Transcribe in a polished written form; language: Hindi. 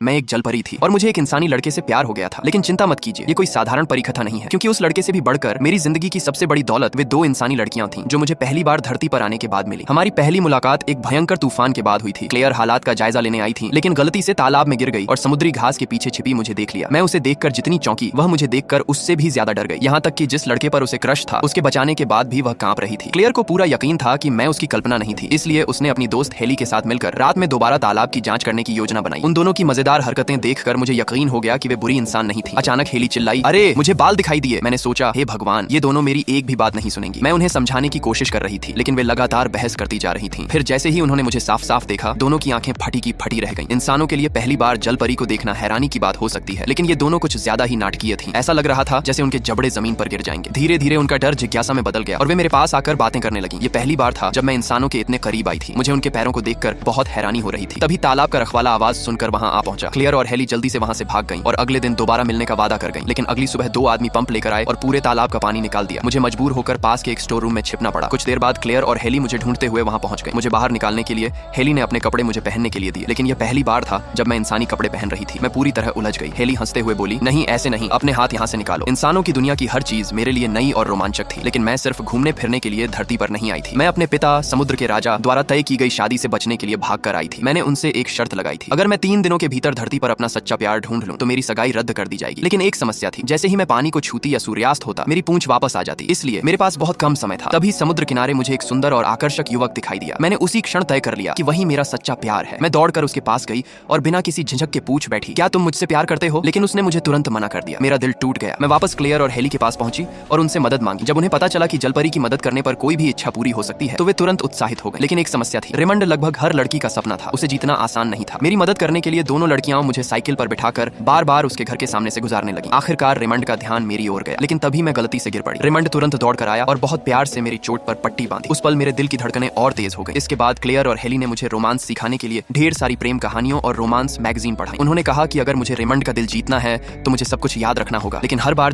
मैं एक जल परी थी और मुझे एक इंसानी लड़के से प्यार हो गया था। लेकिन चिंता मत कीजिए, ये कोई साधारण परी कथा नहीं है, क्योंकि उस लड़के से भी बढ़कर मेरी जिंदगी की सबसे बड़ी दौलत वे दो इंसानी लड़कियां थीं, जो मुझे पहली बार धरती पर आने के बाद मिली। हमारी पहली मुलाकात एक भयंकर तूफान के बाद हुई थी। क्लेयर हालात का जायजा लेने आई थी, लेकिन गलती से तालाब में गिर गई और समुद्री घास के पीछे छिपी मुझे देख लिया। मैं उसे देखकर जितनी चौंकी, वह मुझे देखकर उससे भी ज्यादा डर गई। यहाँ तक कि जिस लड़के पर उसे क्रश था, उसके बचाने के बाद भी वह कांप रही थी। क्लेयर को पूरा यकीन था कि मैं उसकी कल्पना नहीं थी, इसलिए उसने अपनी दोस्त हेली के साथ मिलकर रात में दोबारा तालाब की जांच करने की योजना बनाई। उन दोनों की मजेदार हरकतें देखकर मुझे यकीन हो गया कि वे बुरी इंसान नहीं थी। अचानक हेली चिल्लाई, अरे मुझे बाल दिखाई दिए। मैंने सोचा, हे भगवान, ये दोनों मेरी एक भी बात नहीं सुनेंगी। मैं उन्हें समझाने की कोशिश कर रही थी, लेकिन वे लगातार बहस करती जा रही थीं। फिर जैसे ही उन्होंने मुझे साफ साफ देखा, दोनों की आंखें फटी की फटी रह गईं। इंसानों के लिए पहली बार जल परी को देखना हैरानी की बात हो सकती है, लेकिन ये दोनों कुछ ज्यादा ही नाटकीय थीं। ऐसा लग रहा था जैसे उनके जबड़े जमीन पर गिर जाएंगे। धीरे धीरे उनका डर जिज्ञासा में बदल गया और वे मेरे पास आकर बातें करने लगी। ये पहली बार था जब मैं इंसानों के इतने करीब आई थी। मुझे उनके पैरों को देखकर बहुत हैरानी हो रही थी। तभी तालाब का रखवाला आवाज सुनकर वहां आ पहुंचा। क्लेयर और हेली जल्दी से वहां से भाग गईं और अगले दिन दोबारा मिलने का वादा कर गईं। लेकिन अगली सुबह दो आदमी पंप लेकर आए और पूरे तालाब का पानी निकाल दिया। मुझे मजबूर होकर पास के एक स्टोर रूम में छिपना पड़ा। कुछ देर बाद क्लेयर और हेली मुझे ढूंढते हुए वहां पहुंच गए। मुझे बाहर निकालने के लिए हेली ने अपने कपड़े मुझे पहनने के लिए दिए, लेकिन यह पहली बार था जब मैं इंसानी कपड़े पहन रही थी। मैं पूरी तरह उलझ गई। हेली हंसते हुए बोली, नहीं ऐसे नहीं, अपने हाथ यहाँ से निकालो। इंसानों की दुनिया की हर चीज मेरे लिए नई और रोमांचक थी, लेकिन मैं सिर्फ घूमने फिरने के लिए धरती पर नहीं आई थी। मैं अपने पिता समुद्र के राजा द्वारा तय की गई शादी से बचने के लिए भाग कर आई थी। मैंने उनसे एक शर्त लगाई थी, अगर मैं 3 दिनों के भीतर धरती पर अपना सच्चा प्यार ढूंढ लूं तो मेरी सगाई रद्द कर दी जाएगी। लेकिन एक समस्या थी, जैसे ही मैं पानी को छूती या सूर्यास्त होता, मेरी पूंछ वापस आ जाती, इसलिए मेरे पास बहुत कम समय था। तभी समुद्र किनारे मुझे एक सुंदर और आकर्षक युवक दिखाई दिया। मैंने उसी क्षण तय कर लिया कि वही मेरा सच्चा प्यार है। मैं दौड़कर उसके पास गई और बिना किसी झिझक के पूछ बैठी, क्या तुम मुझसे प्यार करते हो? लेकिन उसने मुझे तुरंत मना कर दिया। मेरा दिल टूट गया। मैं वापस क्लेयर और हेली के पास पहुंची और उनसे मदद मांगी। जब उन्हें पता चला कि जलपरी की मदद करने पर कोई भी इच्छा पूरी हो सकती है, तो वे तुरंत उत्साहित हो गए। लेकिन एक समस्या थी, रेमंड लगभग हर लड़की का सपना था। उसे जीतना आसान नहीं था। मेरी मदद करने के लिए दोनों लड़कियां मुझे साइकिल पर बिठाकर बार बार उसके घर के सामने से गुजारने लगी। आखिरकार रेमंड का ध्यान मेरी ओर गया, लेकिन तभी मैं गलती से गिर पड़ी। रेमंड तुरंत दौड़ कर आया और बहुत प्यार से मेरी चोट पर पट्टी बांधी। उस पल मेरे दिल की धड़कनें और तेज हो गई। इसके बाद क्लेयर और हेली ने मुझे रोमांस सिखाने के लिए ढेर सारी प्रेम कहानियों और रोमांस मैगजीन पढ़ाई। उन्होंने कहा कि अगर मुझे रेमंड का दिल जीतना है तो मुझे सब कुछ याद रखना होगा। लेकिन हर बार